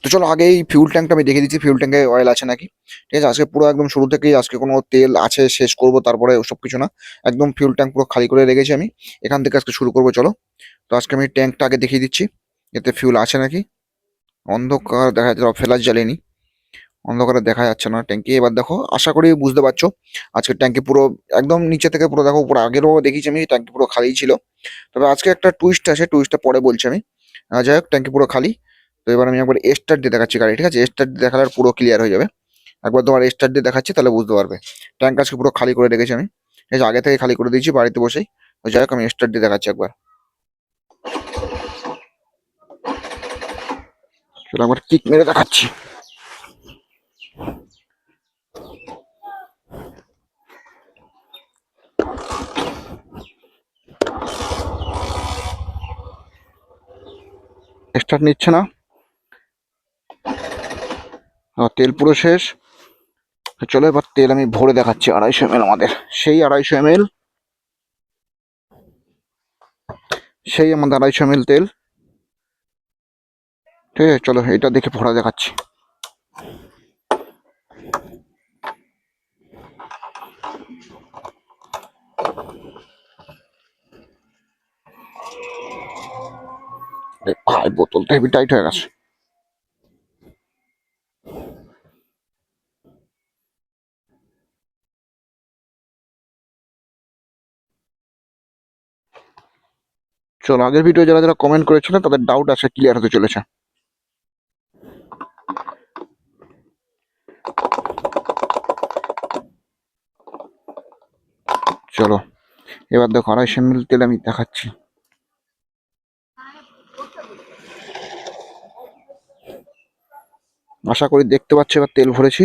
তো চলো আগে এই ফিউল ট্যাঙ্কটা আমি দেখে দিচ্ছি, ফিউল ট্যাঙ্কে অয়েল আছে নাকি। ঠিক আছে, আজকে পুরো একদম শুরু থেকেই আজকে কোনো তেল আছে শেষ করব তারপরে ওসব কিছু না, একদম ফিউল ট্যাঙ্ক পুরো খালি করে রেখেছি আমি। এখান থেকে আজকে শুরু করবো চলো। তো আজকে আমি ট্যাঙ্কটা আগে দেখিয়ে দিচ্ছি, এতে ফিউল আছে নাকি। অন্ধকার দেখা যাচ্ছে, ফ্ল্যাশ জ্বালিয়ে নি, অন্ধকারে দেখা যাচ্ছে না ট্যাঙ্কি। এবার দেখো, আশা করি বুঝতে পারছো আজকে ট্যাঙ্কি পুরো একদম নিচে থেকে পুরো দেখো পুরো, আগেরও দেখিয়েছি আমি ট্যাঙ্কি পুরো খালিই ছিল। তবে আজকে একটা টুইস্ট আছে, টুইস্টটা পরে বলছি আমি। যাই হোক, ট্যাঙ্কি পুরো খালি। তো এবার আমি একবার স্টার্ট দিয়ে দেখাচ্ছি গাড়ি, ঠিক আছে? স্টার্ট দিয়ে দেখালে আর পুরো ক্লিয়ার হয়ে যাবে। একবার তোমার স্টার্ট দিয়ে দেখাচ্ছি, তাহলে বুঝতে পারবে। ট্যাঙ্ক আজকে পুরো খালি করে রেখেছি আমি, ঠিক আছে? আগে থেকে খালি করে দিয়েছি বাড়িতে বসেই। তো যাই হোক, আমি স্টার্ট দিয়ে দেখাচ্ছি একবার। চলো একবার কিক মেরে দেখাচ্ছি। স্টার্ট নিচ্ছে না, তেল পুরো শেষ। তো চলো এবার তেল আমি ভরে দেখাচ্ছি, 250 ml আমাদের, সেই 250 ml, সেই আমাদের 250 ml তেল। ঠিক আছে, চলো এটা দেখে ভরা দেখাচ্ছি। ভাই বোতলটা হেভি টাইট হয়ে গেছে। চলো, আগের ভিডিও যারা যারা কমেন্ট করেছিলেন তাদের ডাউট আছে ক্লিয়ার হতে চলেছে। চলো এবার দেখো 250 ml তেল আমি দেখাচ্ছি। আশা করি দেখতে পাচ্ছি এবার তেল ভরেছি।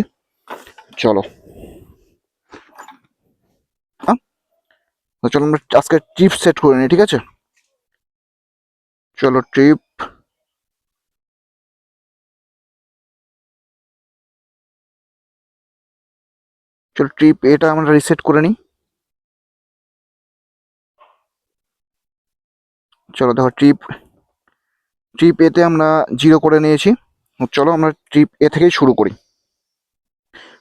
চলো তো চলো আমরা আজকে ট্রিপ সেট করে নিই, ঠিক আছে? চলো ট্রিপ, চলো ট্রিপ এটা আমরা রিসেট করে নিই। চলো দেখো, ট্রিপ ট্রিপ এতে আমরা 0 করে নিয়েছি। চলো আমরা ট্রিপ এ থেকেই শুরু করি।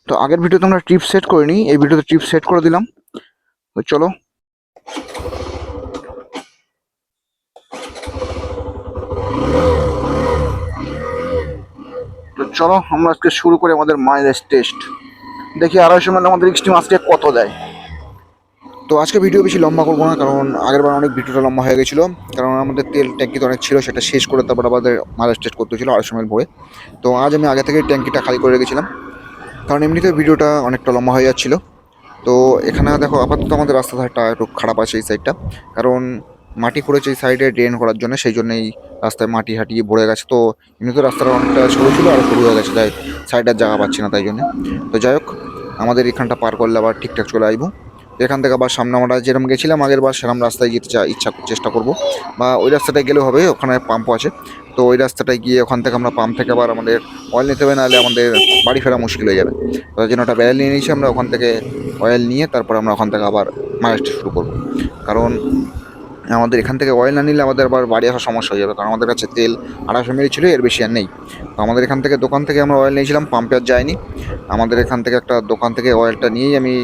তো আগের ভিডিওতে আমরা ট্রিপ সেট করে নিই, এই ভিডিওতে ট্রিপ সেট করে দিলাম। তো চলো, তো চলো আমরা আজকে শুরু করি আমাদের মাইলেজ টেস্ট। দেখি 250 ml আমাদের এক্সট্রিম আজকে কত দেয়। তো আজকে ভিডিও বেশি লম্বা করবো না, কারণ আগের বার অনেক ভিডিওটা লম্বা হয়ে গেছিলো। কারণ আমাদের তেল ট্যাঙ্কিতে অনেক ছিল, সেটা শেষ করে তারপর আমাদের মাইলেজ টেস্ট করতে ছিল 250 ml ভরে। তো আজ আমি আগে থেকে ট্যাঙ্কিটা খালি করে রেখেছিলাম, কারণ এমনিতে ভিডিওটা অনেকটা লম্বা হয়ে যাচ্ছিলো। তো এখানে দেখো আপাতত আমাদের রাস্তা ধারটা একটু খারাপ আছে এই সাইডটা, কারণ মাটি খুঁড়েছে এই সাইডে ড্রেন করার জন্য, সেই জন্যই রাস্তায় মাটি হাঁটিয়ে ভরে গেছে। তো এমনিতে রাস্তাটা অনেকটা সরু ছিল, আর সরু হয়ে গেছে, তাই সাইডের জায়গা পাচ্ছি না তাই জন্য। তো যাই হোক, আমাদের এখানটা পার করলে আবার ঠিকঠাক চলে আসবো। এখান থেকে আবার সামনে আমরা যেরকম গেছিলাম আগের বার সেরকম রাস্তায় যেতে চেষ্টা করবো, বা ওই রাস্তাটায় গেলেও হবে, ওখানে পাম্পও আছে। তো ওই রাস্তাটায় গিয়ে ওখান থেকে আমরা পাম্প থেকে আবার আমাদের অয়েল নিতে হবে, নাহলে আমাদের বাড়ি ফেরা মুশকিল হয়ে যাবে। তার জন্য ওটা ব্যারেল নিয়ে নিয়েছি আমরা, ওখান থেকে অয়েল নিয়ে তারপর আমরা ওখান থেকে আবার মাইলেজটা শুরু করবো। কারণ আমাদের এখান থেকে অয়েল না নিলে আমাদের আবার বাড়ি আসার সমস্যা হয়ে যাবে, কারণ আমাদের কাছে তেল 250 ml ছিল, এর বেশি আর নেই। তো আমাদের এখান থেকে দোকান থেকে আমরা অয়েল নিয়েছিলাম, পাম্পে আর যাইনি। আমাদের এখান থেকে একটা দোকান থেকে অয়েলটা নিয়েই আমি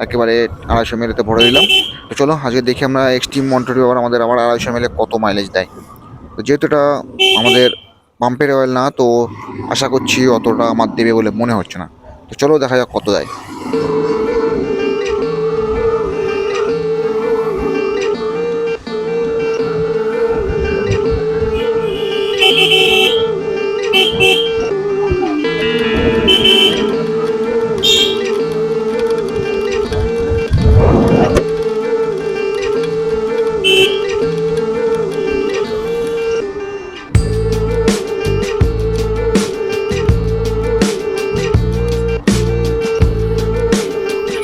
একেবারে 250 ml ভরে দিলাম। তো চলো আজকে দেখি আমরা এক্সট্রিম মন্টরি আবার আমাদের আবার 250 ml কত মাইলেজ দেয়। তো যেহেতু এটা আমাদের পাম্পের অয়েল না, তো আশা করছি অতটা আমার দেবে বলে মনে হচ্ছে না। তো চলো দেখা যাক কত দেয়।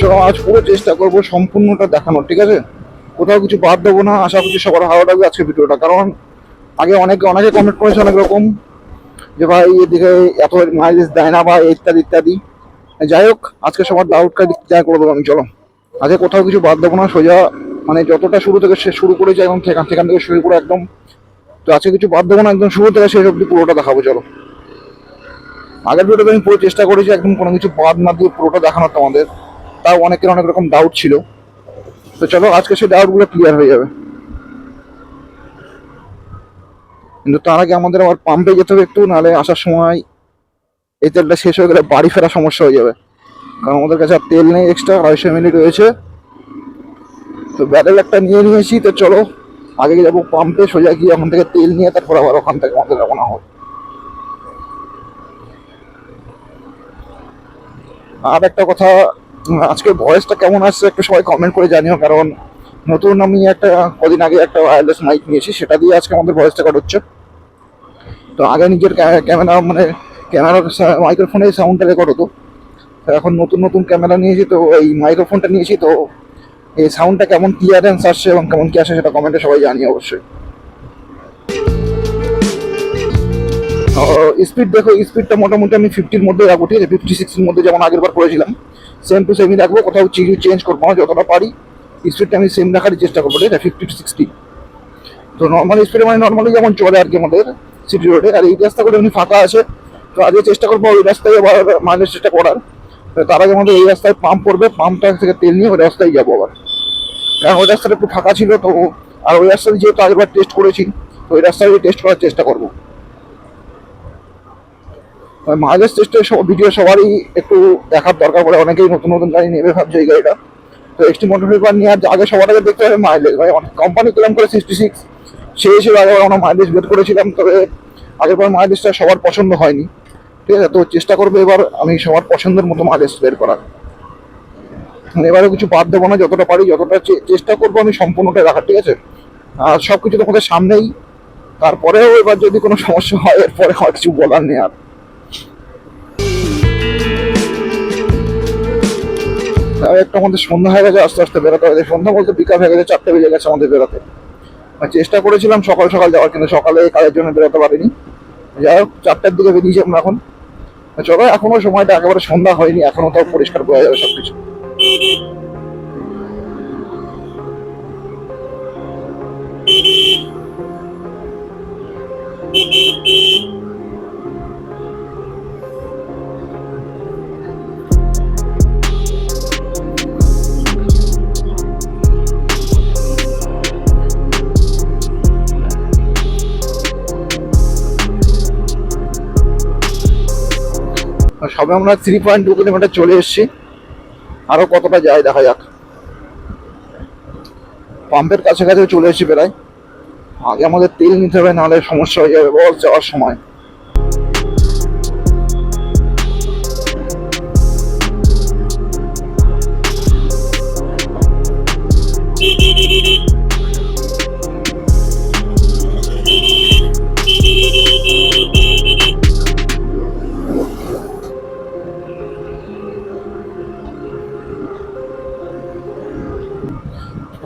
চলো আজ পুরো চেষ্টা করবো সম্পূর্ণটা দেখানোর, ঠিক আছে? কোথাও কিছু বাদ দেবো না, আশা করছি সবার ভালো লাগবে আজকে ভিডিওটা। কারণ আগে অনেকে অনেকে কমেন্ট করেছে অনেক রকম, যে ভাই এদিকে এত মাইলেজ দেয় না বা ইত্যাদি ইত্যাদি। যাই হোক, আজকে সবার ডাউটটা ক্লিয়ার করে দেবো আমি। চলো আজকে কোথাও কিছু বাদ দেবো না, সোজা মানে যতটা শুরু থেকে শেষ শুরু করেছি এবং সেখান থেকে শুরু করে একদম। তো আজকে কিছু বাদ দেবো না, একদম শুরু থেকে শেষ অব্দি পুরোটা দেখাবো। চলো আগের ভিডিওতে আমি পুরো চেষ্টা করেছি একদম কোনো কিছু বাদ না দিয়ে পুরোটা দেখানোর তোমাদের, তাও অনেকের অনেক রকম ডাউট ছিল। তো চলো আজকে সেই ডাউটগুলো ক্লিয়ার হয়ে যাবে। কিন্তু তার আগে আমাদের আবার পাম্পে যেতে হবে একটু, নাহলে আসার সময় এই তেলটা শেষ হয়ে গেলে বাড়ি ফেরা সমস্যা হয়ে যাবে, কারণ আমাদের কাছে আর তেল নেই, এক্সট্রা 250 মিলি রয়েছে। তো ব্যারেল একটা নিয়ে নিয়েছি। তো চলো আগে যাবো পাম্পে, সোজা গিয়ে ওখান থেকে তেল নিয়ে তারপর আবার ওখান থেকে আমাদের রওনা হয়। আর একটা কথা, আজকে ভয়েসটা কেমন আসছে একটু সবাই কমেন্ট করে জানিও, কারণ নতুন আমি একটা কদিন আগে একটা ওয়্যারলেস মাইক নিয়েছি, সেটা দিয়ে আজকে আমাদের ভয়েস রেকর্ড হচ্ছে। তো আগে নিজের ক্যামেরা মানে ক্যামেরা মাইক্রোফোনে সাউন্ডটা রেকর্ড হতো, তো এখন নতুন নতুন ক্যামেরা নিয়েছি, তো এই মাইক্রোফোনটা নিয়েছি। তো এই সাউন্ডটা কেমন ক্লিয়ারেন্স আসছে এবং কেমন কি আসে সেটা কমেন্টে সবাই জানিয়ে অবশ্যই। স্পিড দেখো, স্পিডটা মোটামুটি আমি 50-র মধ্যে রাখবো, ঠিক আছে? 56-এর মধ্যে যেমন আগের বার করেছিলাম, সেম টু সেমই রাখবো, কোথাও চেঞ্জ করবো না, যতটা পারি স্পিডটা আমি সেম রাখারই চেষ্টা করবো, ঠিক আছে? 50 to 60। তো নর্মাল স্পিডে মানে নর্মালি যেমন চলে আর কি আমাদের সিটি রোডে। আর এই রাস্তাগুলো এমনি ফাঁকা আছে, তো আজকে চেষ্টা করবো ওই রাস্তায় আবার মাইলেজ চেষ্টা করার। তার আগে আমাদের এই রাস্তায় পাম্প পড়বে, পাম্পটা থেকে তেল নিয়ে ওই রাস্তায় যাবো আবার, কারণ ওই রাস্তাটা একটু ফাঁকা ছিল। তো আর ওই রাস্তায় যেহেতু আগেরবার টেস্ট করেছি, তো ওই রাস্তায় টেস্ট করার চেষ্টা করবো। মাইলেজ টেস্টের ভিডিও সবারই একটু দেখার দরকার পড়ে, অনেকেই নতুন নতুন গাড়ি নেবে ভাবছে এই গাড়িটা। তো এক্সটি মোটর পেপার নিয়ে আগে সবার আগে দেখতে হবে মাইলেজ। ভাই কোম্পানি ক্লেম করে 66, সেই হিসেবে আগে আমরা মাইলেজ বের করেছিলাম, তবে আগেরবার মাইলেজটা সবার পছন্দ হয়নি, ঠিক আছে? তো চেষ্টা করবো এবার আমি সবার পছন্দের মতো মাইলেজ বের করার। এবারে কিছু বাদ দেবো না, যতটা পারি যতটা চেষ্টা করবো আমি সম্পূর্ণটাই রাখার, ঠিক আছে? আর সব কিছু তোমাদের সামনেই, তারপরেও এবার যদি কোনো সমস্যা হয় এরপরে আর কিছু বলার নেই। আর একটা আমাদের সন্ধ্যা হয়ে গেছে, আস্তে আস্তে বেরোতে হবে। সন্ধ্যা বলতে বিকাল হয়ে গেছে, 4টে বেজে গেছে আমাদের বেরোতে। চেষ্টা করেছিলাম সকাল সকাল যাওয়ার, কিন্তু সকালে কাজের জন্য বেরোতে পারিনি। যাই হোক 4টার দিকে বেরিয়েছি আমরা এখন। চলো, এখনো সময়টা একেবারে সন্ধ্যা হয়নি, এখনো তাও পরিষ্কার বোঝা যাবে সবকিছু। সবে আমরা 3.2 কিলোমিটার চলে এসেছি, আরো কতটা যায় দেখা যাক। পাম্পের কাছাকাছি চলে এসেছি প্রায়। আগে আমাদের তেল নিতে হবে, নাহলে সমস্যা হয়ে যাবে বস যাওয়ার সময়।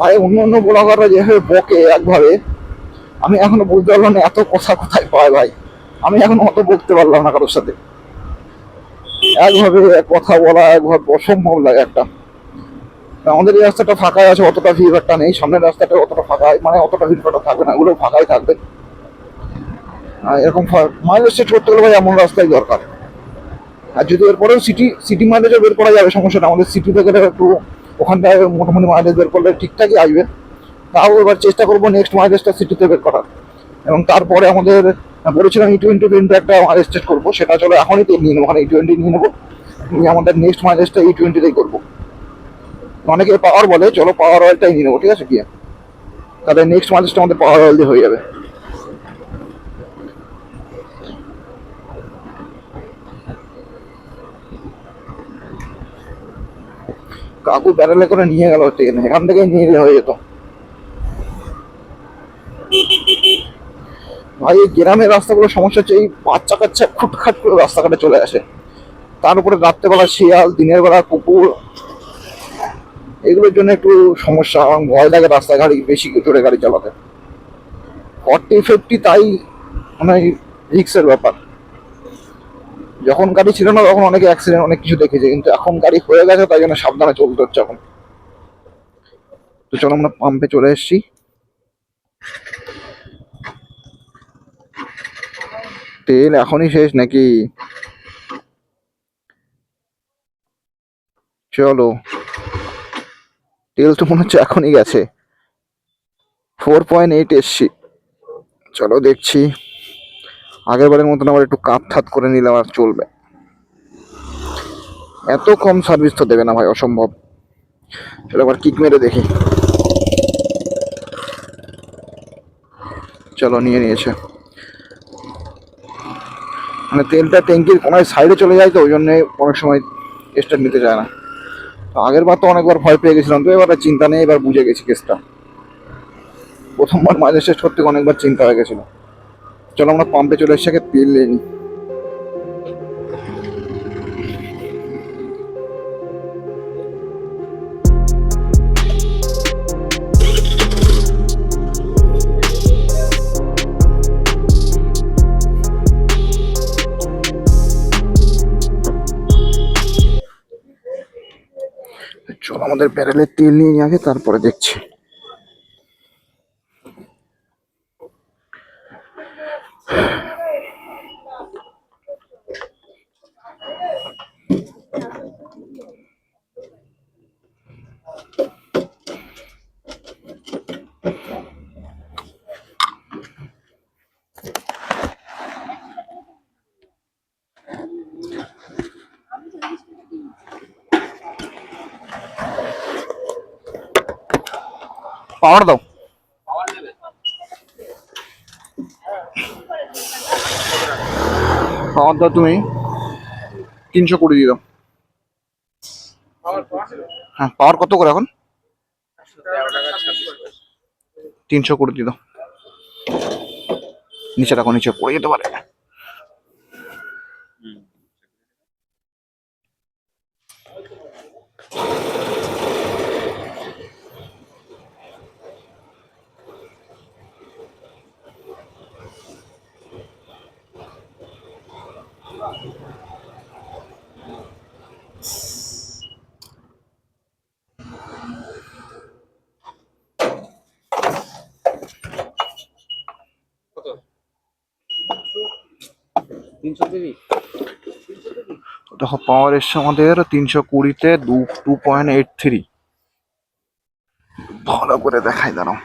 ভাই অন্য অন্য ব্লগাররা যেভাবে বকে একভাবে, আমি এখনো বুঝতে পারলাম না এত কথা কোথায় পায় ভাই। আমি এখন অত বকতে পারলাম না কারোর সাথে, একভাবে কথা বলা একভাবে অসম্ভব লাগে একটা। আমাদের এই রাস্তাটা ফাঁকাই আছে, অতটা ভিড়ভাট্টা নেই। সামনের রাস্তাটা অতটা ফাঁকা, মানে অতটা ভিড়ভাট্টা থাকবে না, ওগুলো ফাঁকাই থাকবে। এরকম মাইলেজ সেট করতে গেলে ভাই এমন রাস্তাই দরকার। আর যদি এরপরেও সিটি সিটি মাইলেজও বের করা যাবে, সমস্যাটা আমাদের সিটিতে গেলে একটু ওখানটায় মোটামুটি মাইলেজ বের করলে ঠিকঠাকই আসবে। তাও এবার চেষ্টা করবো নেক্সট মাইলেজটা সিটিতে বের করার। এবং তারপরে আমাদের বলেছিলাম E20 কিন্তু একটা মাইলেজ টেস্ট করবো, সেটা চলো এখনই তো নিয়ে নেবো, ওখানে E20 নিয়ে নেবো, নিয়ে আমাদের নেক্সট মাইলেজটা E20তেই করবো। অনেকে পাওয়ার বলে, চলো পাওয়ার অয়েলটাই নিয়ে নেবো, ঠিক আছে? গিয়ে তাহলে নেক্সট মাইলেজটা আমাদের পাওয়ার অয়েল দিয়ে হয়ে যাবে। কাকু ব্যারেলে করে নিয়ে গেল ট্রেন, এখান থেকে নিয়ে গেলে হয়ে যেত। ভাই এই গ্রামের রাস্তাগুলোর সমস্যা হচ্ছে এই বাচ্চা কাচ্চা খুটখাট করে রাস্তাঘাটে চলে আসে, তার উপরে রাত্রেবেলা শিয়াল, দিনের বেলা কুকুর, এগুলোর জন্য একটু সমস্যা। এবং ভয় লাগে রাস্তায় গাড়ি বেশি জোরে গাড়ি চালাতে। 40-50 তাই মানে রিক্সের ব্যাপার। যখন গাড়ি ছিল না তখন অনেকে অ্যাক্সিডেন্ট অনেক কিছু দেখেছে, কিন্তু এখন গাড়ি হয়ে গেছে তাই জন্য সাবধানে চলতে হচ্ছে এখন। তো চলো আমরা পাম্পে চলে এসেছি। তেল এখনই শেষ নাকি? চলো, তেল তো মনে হচ্ছে এখনই গেছে। 4.8 এসছি। চলো দেখছি, আগের বারের মতন আবার একটু কাপ থাত করে নিলে আর চলবে। এত কম সার্ভিস তো দেবে না ভাই, অসম্ভব। চলো আবার কিক মেরে দেখি। চলো, নিয়ে নিয়েছে। মানে তেলটা ট্যাঙ্কির কোনায় সাইডে চলে যায়, তো ওই জন্য অনেক সময় স্টার্ট নিতে চায় না। তো আগের বার তো অনেকবার ভয় পেয়ে গেছিলাম, তো এবার আর চিন্তা নেই, এবার বুঝে গেছি কেসটা। প্রথমবার মাঝে শেষ করতে অনেকবার চিন্তা হয়ে গেছিল। চলো আমরা পাম্পে চলে এসে আগে তেল নিয়ে নিই। চলো আমাদের ব্যারেলের তেল নিয়ে নিয়ে আগে, তারপরে দেখছি। পাওয়ার দাও। পাওয়ার দাও তুমি, 320 দিয়ে দাও। হ্যাঁ, পাওয়ার কত করে এখন? 320 দিয়ে দাও। নিচে রাখো, নিচে পড়ে যেতে পারে। দেখো পাওয়ার এসছে আমাদের 320-তে 2.83। ভালো করে দেখাই, দাঁড়াও।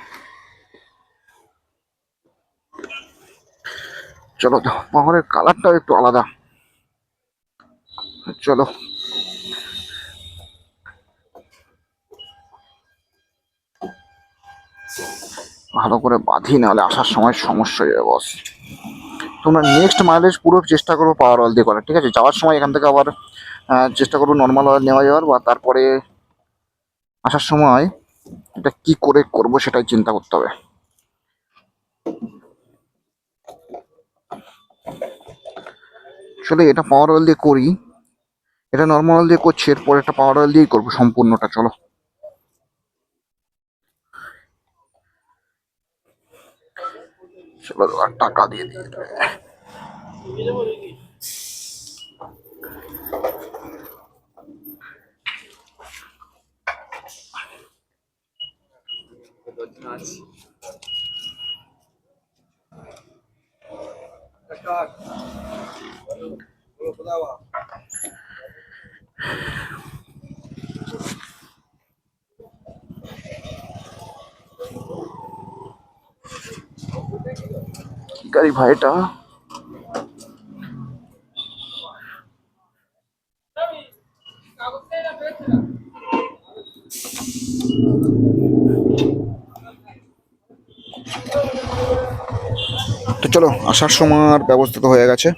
চলো, দেখো পাওয়ারের কালারটাও একটু আলাদা। চলো, ভালো করে বাঁধি, নাহলে আসার সময় সমস্যা হয়ে যাবে বস। তোমরা নেক্সট মাইলেজ পুরো চেষ্টা করো পাওয়ার অয়েল দিয়ে করার, ঠিক আছে? যাওয়ার সময় এখান থেকে আবার চেষ্টা করবো নর্মাল অয়েল নেওয়া যাওয়ার, বা তারপরে আসার সময় এটা কি করে করব সেটাই চিন্তা করতে হবে। আসলে এটা পাওয়ার অয়েল দিয়ে করি, এটা নর্মাল অয়েল দিয়ে করছি, এরপর এটা পাওয়ার অয়েল দিয়েই করবো সম্পূর্ণটা। চলো, চলো আর টাকা দিয়ে দিয়ে দেবে। কি গাড়ি ভাই এটা? তো চলো, আসার সময় ব্যবস্থা তো হয়ে গেছে।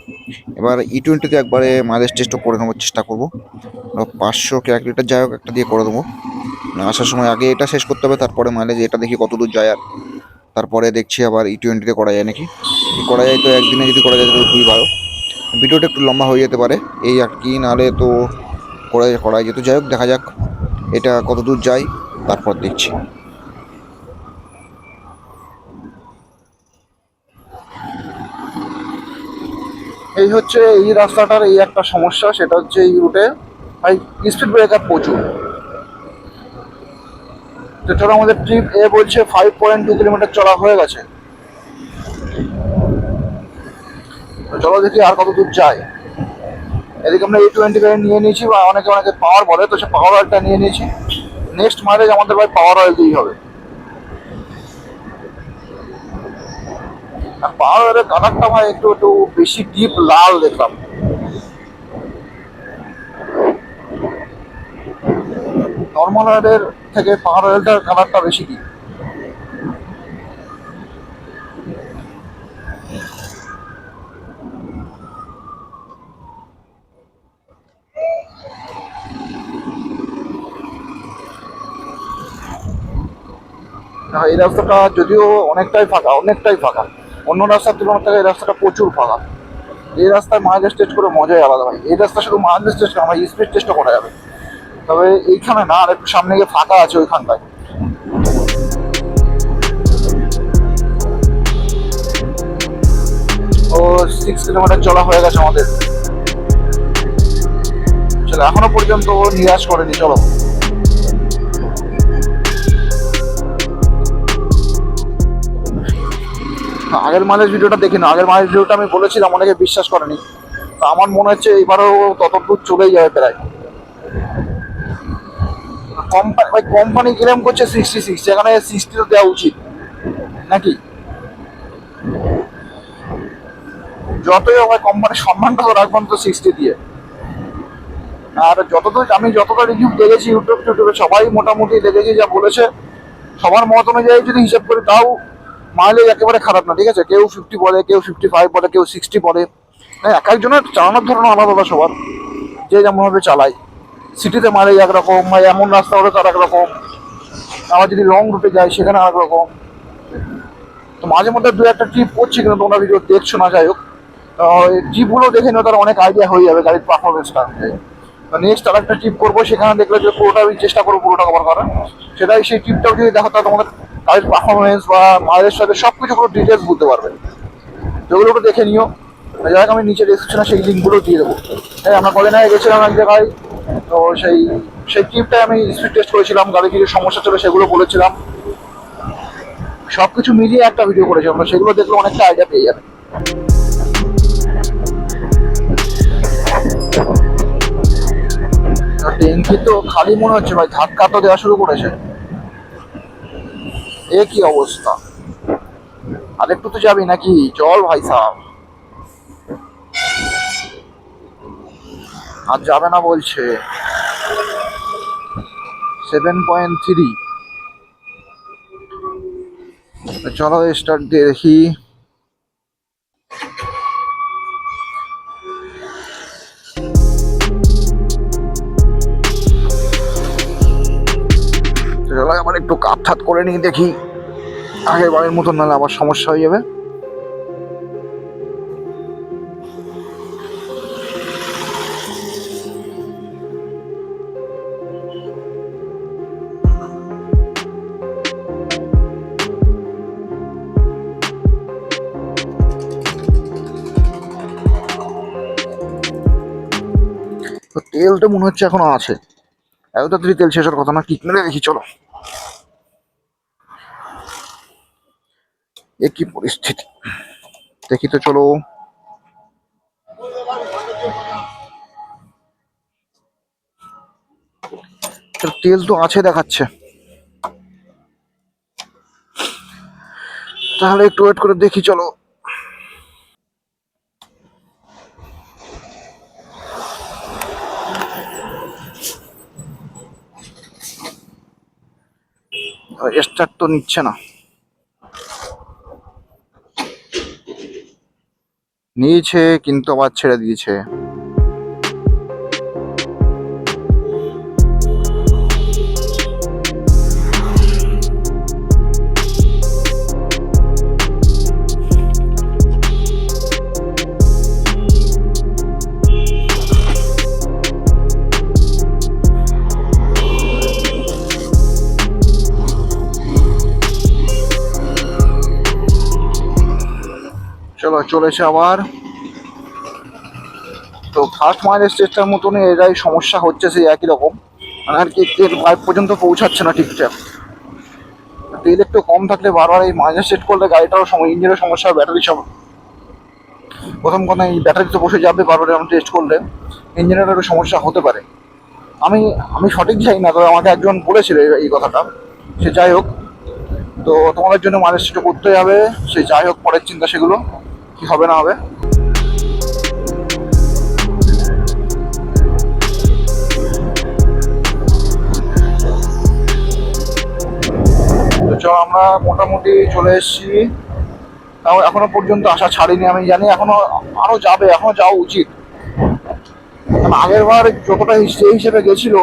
এবার E20-তে একবারে মাইলেজ টেস্টও করে নেওয়ার চেষ্টা করবো। 500 কে 1 লিটার যাই হোক একটা দিয়ে করে দেবো। আসার সময় আগে এটা শেষ করতে হবে, তারপরে মাইলেজ এটা দেখি কত দূর যায়, আর তারপরে দেখছি আবার E20-তে করা যায় নাকি। করা যায় তো একদিনে, যদি করা যায় তাহলে খুবই ভালো। ভিডিওটা একটু লম্বা হয়ে যেতে পারে এই আর কি, নাহলে তো করা যেত। যাই হোক, দেখা যাক এটা কত দূর যায়, তারপর দেখছি। এই হচ্ছে এই রাস্তাটার এই একটা সমস্যা, সেটা হচ্ছে এই রুটে ভাই স্পিড ব্রেকার প্রচুর। তো চলো, আমাদের ট্রিপ এ বলছে 5.2 কিলোমিটার চলা হয়ে গেছে। তো চলো দেখি আর কত দূর যায়। এদিকে আমরা A20 নিয়ে নিয়েছি, বা অনেকে অনেকে পাওয়ার বলে, তো সে পাওয়ার অয়েলটা নিয়ে নিয়েছি। নেক্সট মাইলেজ আমাদের ভাই পাওয়ার অয়েল দিয়েই হবে। আর পাওয়ার অয়েলের কালারটা ভাই একটু একটু বেশি ডিপ লাল দেখলাম। নর্মাল অয়েলের থেকে পাওয়ার অয়েলটার কালারটা বেশি ডিপ। এই রাস্তাটা যদিও অনেকটাই ফাঁকা, অনেকটাই ফাঁকা, অন্য রাস্তার তুলনায় থেকে এই রাস্তাটা প্রচুর ফাঁকা। এই রাস্তায় মাইলেজ টেস্ট করে মজাই আলাদা ভাই। এই রাস্তা শুধু মাইলেজ টেস্ট না, স্পিড টেস্টও করা যাবে। তবে এইখানে না, আর একটু সামনে গিয়ে ফাঁকা আছে ওইখানটায়। ও 6 কিলোমিটার চলা হয়ে গেছে আমাদের। চলো, এখনো পর্যন্ত নিরাশ করেনি। চলো, আগের মাইলেজ ভিডিওটা দেখি না। আগের মাইলেজ ভিডিওটা আমি বলেছিলাম, অনেকে বিশ্বাস করেনি। তো আমার মনে হচ্ছে এবারও ততদূর চলেই যাবে প্রায়। কোম্পানি ক্লেম করছে 66, সেখানে 60 তো দেওয়া উচিত নাকি? যতই হবে কোম্পানির সম্মানটা তো রাখবেন তো 60 দিয়ে। আর যতটা রিভিউ দেখেছি ইউটিউবে সবাই মোটামুটি দেখেছি যা বলেছে, সবার মত অনুযায়ী যদি হিসাব করি, তাও মাইলেজ একেবারে খারাপ না। ঠিক আছে, কেউ 50 বলে, কেউ 55 বলে, কেউ 60 বলে। হ্যাঁ, এক একজনের চালানোর ধরন আলাদা আলাদা সবার, যে যেমনভাবে চালায়। সিটিতে মাইলেজ একরকম, বা এমন রাস্তা হলে তার একরকম, আবার যদি লং রুটে যায় সেখানে আরেক রকম। তো মাঝে মধ্যে দু একটা ট্রিপ করছি, কিন্তু তোমরা ভিডিও দেখছো না। যাই হোক, ট্রিপগুলো দেখে নিও, তার অনেক আইডিয়া হয়ে যাবে গাড়ির পারফরমেন্সটা। নেক্সট আর একটা ট্রিপ করবো, সেখানে দেখলে যে পুরোটা আমি চেষ্টা করবো পুরোটা কভার করার। সেটাই, সেই ট্রিপটাও যদি দেখো, তাহলে তোমাদের গাড়ির পারফরমেন্স বা মাইলের সাথে সব কিছু পুরো ডিটেলস বুঝতে পারবে। যেগুলো একটু দেখে নিও। যাই হোক, আমি নিচে ডিসক্রিপশনে সেই লিঙ্কগুলো দিয়ে দেবো। হ্যাঁ, আমরা কদিন আগে গেছিলাম এক জায়গায়, তো সেই সেই ট্রিপটায় আমি স্পিড টেস্ট করেছিলাম, গাড়ির কিছু সমস্যা ছিল সেগুলো বলেছিলাম। সব কিছু মিলিয়ে একটা ভিডিও করেছিলাম, সেগুলো দেখলে অনেকটা আইডিয়া পেয়ে যাবে। ট্যাঙ্কি তো খালি মনে হচ্ছে ভাই, ধাক্কা তো দেওয়া শুরু করেছে। এ কি অবস্থা! আর একটু তো যাবি নাকি? চল ভাই সাহ। আর যাবে না বলছে। 7.3। চলো স্টার্ট দিয়ে দেখি। চলো আবার একটু কাপ থাত করে নিয়ে দেখি, আগের বারের মতন নাহলে আবার সমস্যা হয়ে যাবে। তো তেল তো মনে হচ্ছে এখনো আছে, এত তাড়াতাড়ি তেল শেষ হওয়ার কথা না। কিক মেরে দেখি, চলো। এ কি পরিস্থিতি দেখি তো, চলো। তেল তো আছে দেখাচ্ছে, তাহলে একটু ওয়েট করে দেখি, চলো। স্টার্ট তো নিচ্ছে না। নিয়েছে কিন্তু আবার ছেড়ে দিয়েছে। চলো, চলেছে আবার। তো ফার্স্ট মাইলেজ টেস্টের মতনই এটাই সমস্যা হচ্ছে, সেই একই রকম। মানে আর কি, তেল পাইপ পর্যন্ত পৌঁছাচ্ছে না ঠিকঠাক। তেল একটু কম থাকলে বারবার এই মাইলেজ সেট করলে গাড়িটারও ইঞ্জিনের সমস্যা, ব্যাটারি সব প্রথম কথা এই ব্যাটারি তো বসে যাবে বারবার এরকম টেস্ট করলে, ইঞ্জিনের একটু সমস্যা হতে পারে। আমি আমি সঠিক জানি না, তবে আমাকে একজন বলেছিল এই কথাটা। সে যাই হোক, তো তোমাদের জন্য মাইলেজ টেস্ট করতেই হবে। সে যাই হোক, পরের চিন্তা সেগুলো কি হবে না হবে। তো চলো, আমরা মোটামুটি চলে এসেছি। তাও এখনো পর্যন্ত আশা ছাড়িনি। আমি জানি এখনো আরো যাবে, এখনো যাওয়া উচিত। কারণ আগের বার যতটা সেই হিসেবে গেছিল,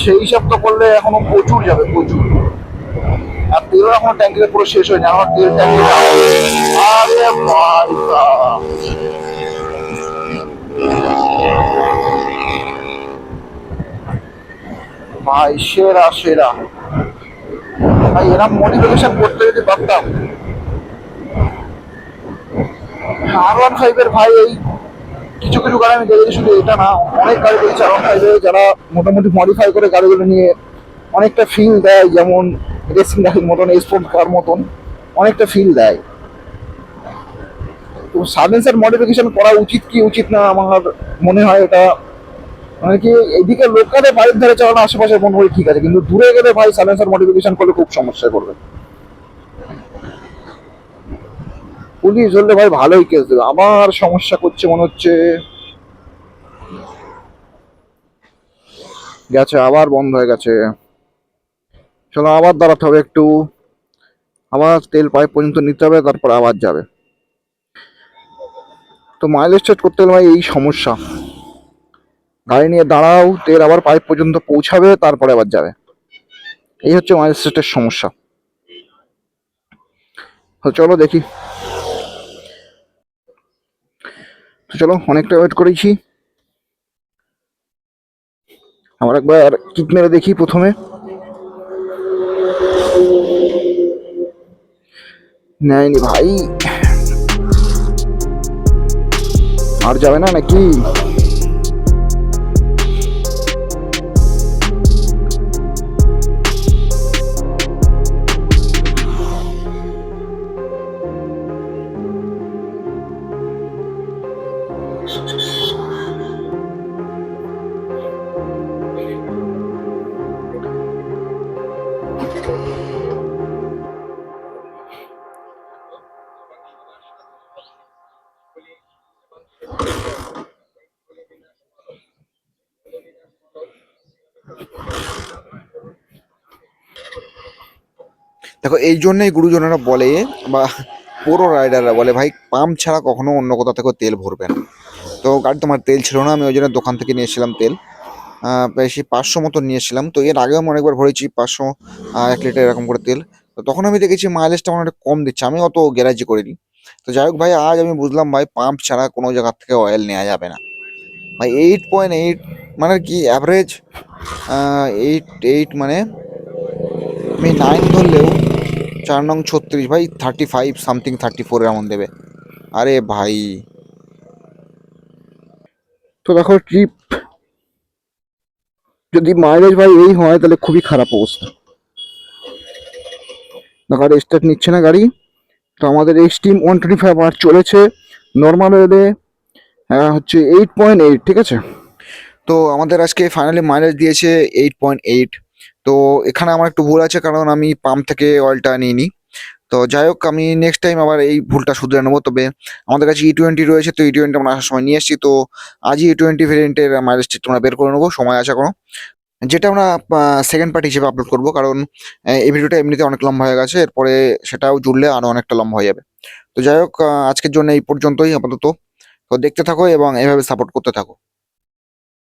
সেই হিসাব তো করলে এখনো প্রচুর যাবে, প্রচুর। আর তেলও এখনো ট্যাঙ্কিতে পুরো শেষ হয়নি, আমার তেল ট্যাঙ্কি। আরে ভাই সাব, ভাই সেরা সেরা ভাই, এরকম মডিফিকেশন করতে যদি পারতাম। R15 ভাই, এই কিছু কিছু গাড়ি আমি দেখেছি, শুধু এটা না, অনেক গাড়ি দেখেছি R15 যারা মোটামুটি মডিফাই করে গাড়িগুলো নিয়ে অনেকটা ফিল দেয়, যেমন রেসিং গাড়ির মতন, স্পোর্ট কার মতন অনেকটা ফিল দেয়। তো সাইলেন্সার মডিফিকেশন করা উচিত কি উচিত না, আমার মনে হয় এটা মানে কি, এইদিকে লোকালে বাড়ির ধারে চালানো আশেপাশে মনে হয় ঠিক আছে, কিন্তু দূরে গেলে ভাই সাইলেন্সার মডিফিকেশন করলে খুব সমস্যায় পড়বে। পুলিশ ধরলে ভাই ভালোই কেস দেবে, আবার সমস্যা করছে মনে হচ্ছে। গেছে, আবার বন্ধ হয়ে গেছে। চলো, আবার দাঁড়াতে হবে একটু, আবার তেল পাইপ পর্যন্ত নিতে হবে, তারপর আবার যাবে। তো মাইলেজ টেস্ট করতে গেলে ভাই এই সমস্যা, গাড়ি নিয়ে দাঁড়াও, তেল আবার পাইপ পর্যন্ত পৌঁছাবে, তারপরে আবার যাবে। এই হচ্ছে মাইলেজ টেস্টের সমস্যা। তো চলো দেখি। তো চলো, অনেকটা ওয়েট করেছি, আবার একবার কিক মেরে দেখি প্রথমে। নেয়নি ভাই, আর যাবে না নাকি? দেখো, এই জন্যই গুরুজনেরা বলে, বা পুরো রাইডাররা বলে, ভাই পাম্প ছাড়া কখনো অন্য কোথা থেকে তেল ভরবে না। তো গাড়ি তোমার তেল ছিল না, আমি ওই জন্য দোকান থেকে নিয়েছিলাম তেল, বেশি 500 মতো নিয়েছিলাম। তো এর আগেও আমি অনেকবার ভরেছি 500, 1 লিটার এরকম করে তেল। তো তখন আমি দেখেছি মাইলেজটা আমার একটু কম দিচ্ছে, আমি অত গ্যারাজি করিনি। তো যাই হোক ভাই, আজ আমি বুঝলাম ভাই পাম্প ছাড়া কোনো জায়গা থেকে অয়েল নেওয়া যাবে না ভাই। 8.8 মানে কি অ্যাভারেজ, 8 মানে আমি 9 ধরলেও 4 নং 36 ভাই, 35 সামথিং, 34 এমন দেবে। আরে ভাই, তো দেখো ট্রিপ যদি মাইলেজ ভাই এই হয়, তাহলে খুবই খারাপ অবস্থা। গাড়ি স্টার্ট নিচ্ছে না গাড়ি। তো আমাদের এক্সট্রিম 125 আর চলেছে, নর্মাল হলে হচ্ছে 8.8, ঠিক আছে। তো আমাদের আজকে ফাইনালি মাইলেজ দিয়েছে 8.8। তো এখানে আমার একটু ভুল আছে, কারণ আমি পাম্প থেকে অয়েলটা নিইনি। তো যাই হোক, আমি নেক্সট টাইম আবার এই ভুলটা শুধরে নেবো। তবে আমাদের কাছে E20 রয়েছে, তো E20 আমরা আসার সময় নিয়ে এসেছি। তো আজই E20 ভেরিয়েন্টের মাইলেজটা তোমরা বের করে নেবো, সময় আছে কোনো, যেটা আমরা সেকেন্ড পার্ট হিসেবে আপলোড করবো। কারণ এই ভিডিওটা এমনিতে অনেক লম্বা হয়ে গেছে, এরপরে সেটাও জুড়লে আরও অনেকটা লম্বা হয়ে যাবে। তো যাই হোক, আজকের জন্য এই পর্যন্তই আপাতত। তো দেখতে থাকো এবং এইভাবে সাপোর্ট করতে থাকো।